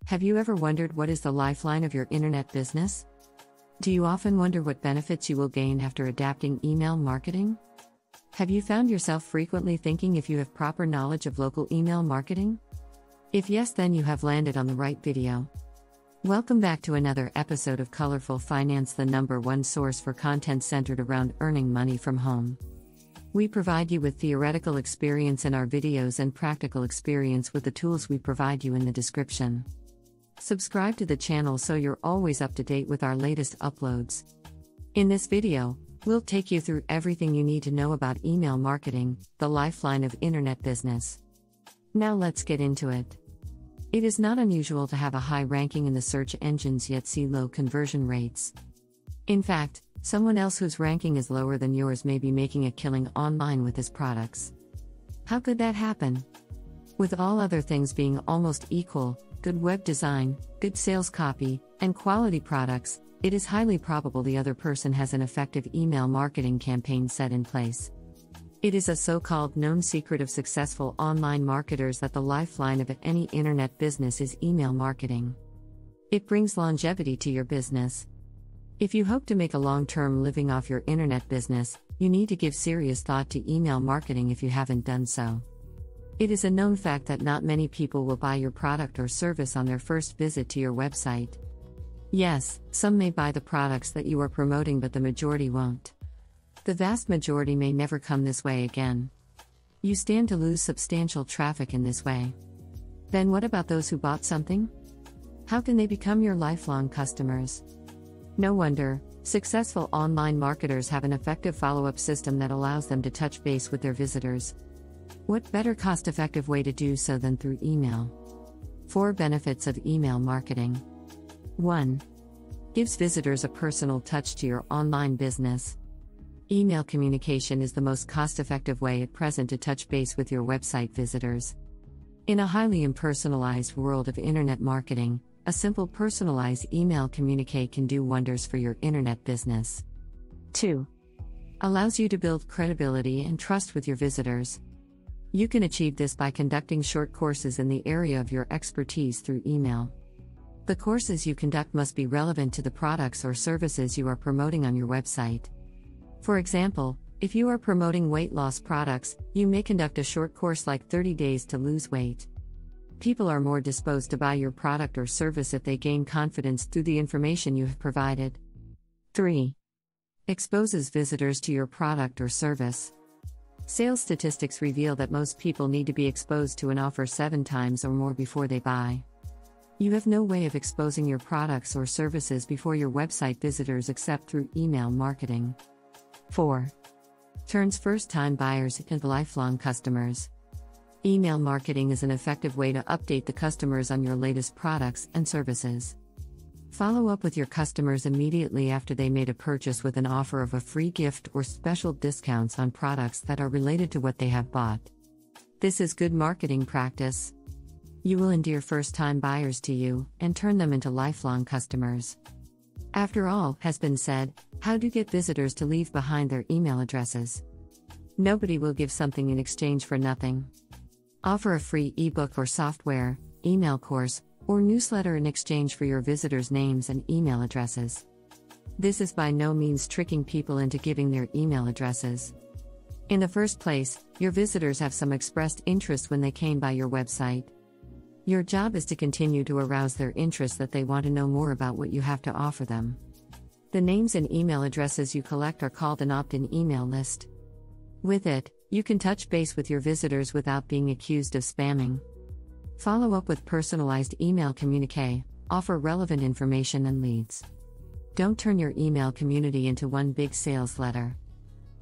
Have you ever wondered what is the lifeline of your internet business? Do you often wonder what benefits you will gain after adapting email marketing? Have you found yourself frequently thinking if you have proper knowledge of local email marketing? If yes, then you have landed on the right video. Welcome back to another episode of Colorful Finance, the #1 source for content centered around earning money from home. We provide you with theoretical experience in our videos and practical experience with the tools we provide you in the description. Subscribe to the channel so you're always up to date with our latest uploads. In this video, we'll take you through everything you need to know about email marketing, the lifeline of internet business. Now let's get into it. It is not unusual to have a high ranking in the search engines yet see low conversion rates. In fact, someone else whose ranking is lower than yours may be making a killing online with his products. How could that happen? With all other things being almost equal, good web design, good sales copy, and quality products, it is highly probable the other person has an effective email marketing campaign set in place. It is a so-called known secret of successful online marketers that the lifeline of any internet business is email marketing. It brings longevity to your business. If you hope to make a long-term living off your internet business, you need to give serious thought to email marketing if you haven't done so. It is a known fact that not many people will buy your product or service on their first visit to your website. Yes, some may buy the products that you are promoting, but the majority won't. The vast majority may never come this way again. You stand to lose substantial traffic in this way. Then what about those who bought something? How can they become your lifelong customers? No wonder, successful online marketers have an effective follow-up system that allows them to touch base with their visitors. What better cost-effective way to do so than through email? 4 benefits of email marketing. 1. Gives visitors a personal touch to your online business. Email communication is the most cost-effective way at present to touch base with your website visitors. In a highly impersonalized world of internet marketing, a simple personalized email communique can do wonders for your internet business. 2. Allows you to build credibility and trust with your visitors. You can achieve this by conducting short courses in the area of your expertise through email. The courses you conduct must be relevant to the products or services you are promoting on your website. For example, if you are promoting weight loss products, you may conduct a short course like 30 days to lose weight. People are more disposed to buy your product or service if they gain confidence through the information you have provided. 3. Exposes visitors to your product or service. Sales statistics reveal that most people need to be exposed to an offer 7 times or more before they buy. You have no way of exposing your products or services before your website visitors except through email marketing. 4. Turns first-time buyers into lifelong customers. Email marketing is an effective way to update the customers on your latest products and services. Follow up with your customers immediately after they made a purchase with an offer of a free gift or special discounts on products that are related to what they have bought. This is good marketing practice. You will endear first-time buyers to you and turn them into lifelong customers. After all has been said, how do you get visitors to leave behind their email addresses? Nobody will give something in exchange for nothing. Offer a free ebook or software, email course, or newsletter in exchange for your visitors' names and email addresses. This is by no means tricking people into giving their email addresses. In the first place, your visitors have some expressed interest when they came by your website. Your job is to continue to arouse their interest that they want to know more about what you have to offer them. The names and email addresses you collect are called an opt-in email list. With it, you can touch base with your visitors without being accused of spamming. Follow up with personalized email communique, offer relevant information and leads. Don't turn your email community into one big sales letter.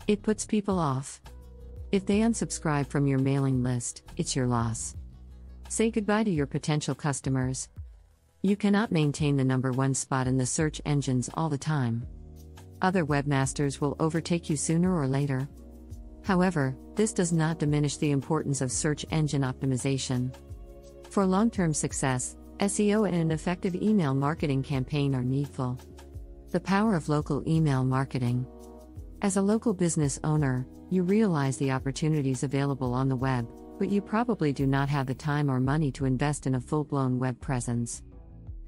It puts people off. If they unsubscribe from your mailing list, it's your loss. Say goodbye to your potential customers. You cannot maintain the #1 spot in the search engines all the time. Other webmasters will overtake you sooner or later. However, this does not diminish the importance of search engine optimization. For long-term success, SEO and an effective email marketing campaign are needful. The power of local email marketing. As a local business owner, you realize the opportunities available on the web, but you probably do not have the time or money to invest in a full-blown web presence.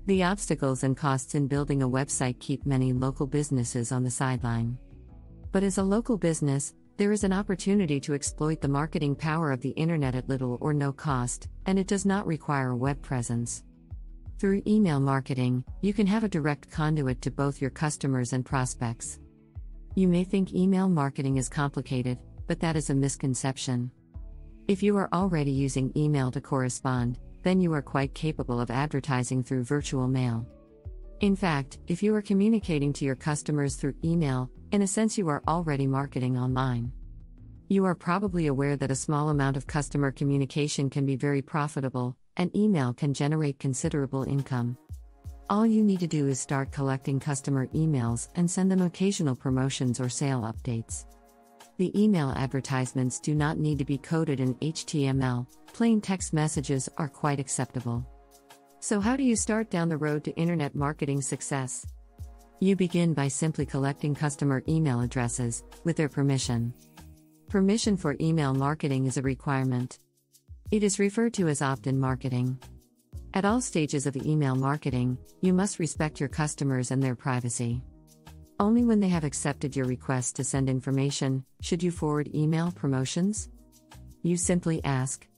The obstacles and costs in building a website keep many local businesses on the sideline. But as a local business, there is an opportunity to exploit the marketing power of the internet at little or no cost, and it does not require a web presence. Through email marketing, you can have a direct conduit to both your customers and prospects. You may think email marketing is complicated, but that is a misconception. If you are already using email to correspond, then you are quite capable of advertising through virtual mail. In fact, if you are communicating to your customers through email, in a sense you are already marketing online. You are probably aware that a small amount of customer communication can be very profitable, and email can generate considerable income. All you need to do is start collecting customer emails and send them occasional promotions or sale updates. The email advertisements do not need to be coded in HTML, plain text messages are quite acceptable. So how do you start down the road to internet marketing success? You begin by simply collecting customer email addresses, with their permission. Permission for email marketing is a requirement. It is referred to as opt-in marketing. At all stages of email marketing, you must respect your customers and their privacy. Only when they have accepted your request to send information, should you forward email promotions. You simply ask.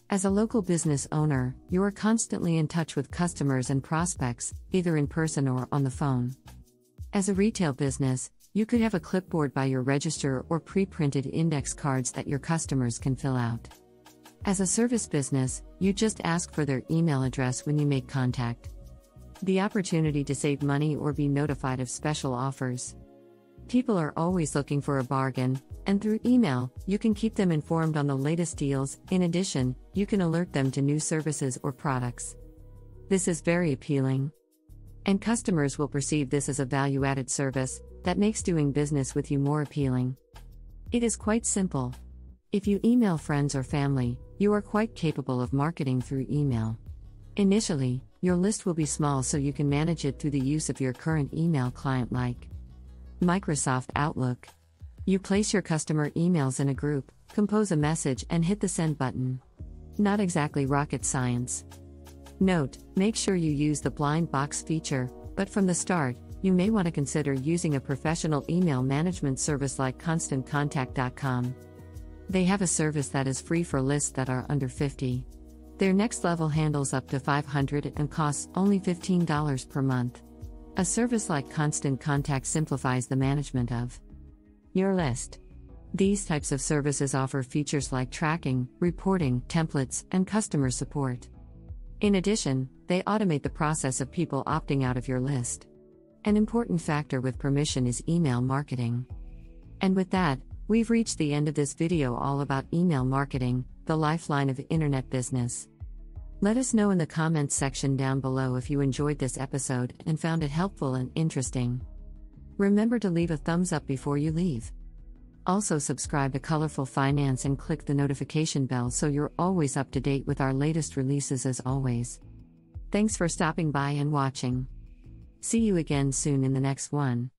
As a local business owner, you are constantly in touch with customers and prospects, either in person or on the phone. As a retail business, you could have a clipboard by your register or pre-printed index cards that your customers can fill out. As a service business, you just ask for their email address when you make contact. The opportunity to save money or be notified of special offers. People are always looking for a bargain, and through email, you can keep them informed on the latest deals. In addition, you can alert them to new services or products. This is very appealing. And customers will perceive this as a value-added service that makes doing business with you more appealing. It is quite simple. If you email friends or family, you are quite capable of marketing through email. Initially, your list will be small so you can manage it through the use of your current email client like Microsoft Outlook. You place your customer emails in a group, compose a message and hit the send button. Not exactly rocket science. Note, make sure you use the blind box feature, but from the start, you may want to consider using a professional email management service like ConstantContact.com. They have a service that is free for lists that are under 50. Their next level handles up to 500 and costs only $15 per month. A service like Constant Contact simplifies the management of your list. These types of services offer features like tracking, reporting, templates, and customer support. In addition, they automate the process of people opting out of your list. An important factor with permission is email marketing. And with that, we've reached the end of this video all about email marketing, the lifeline of internet business. Let us know in the comments section down below if you enjoyed this episode and found it helpful and interesting. Remember to leave a thumbs up before you leave. Also subscribe to Colorful Finance and click the notification bell so you're always up to date with our latest releases as always. Thanks for stopping by and watching. See you again soon in the next one.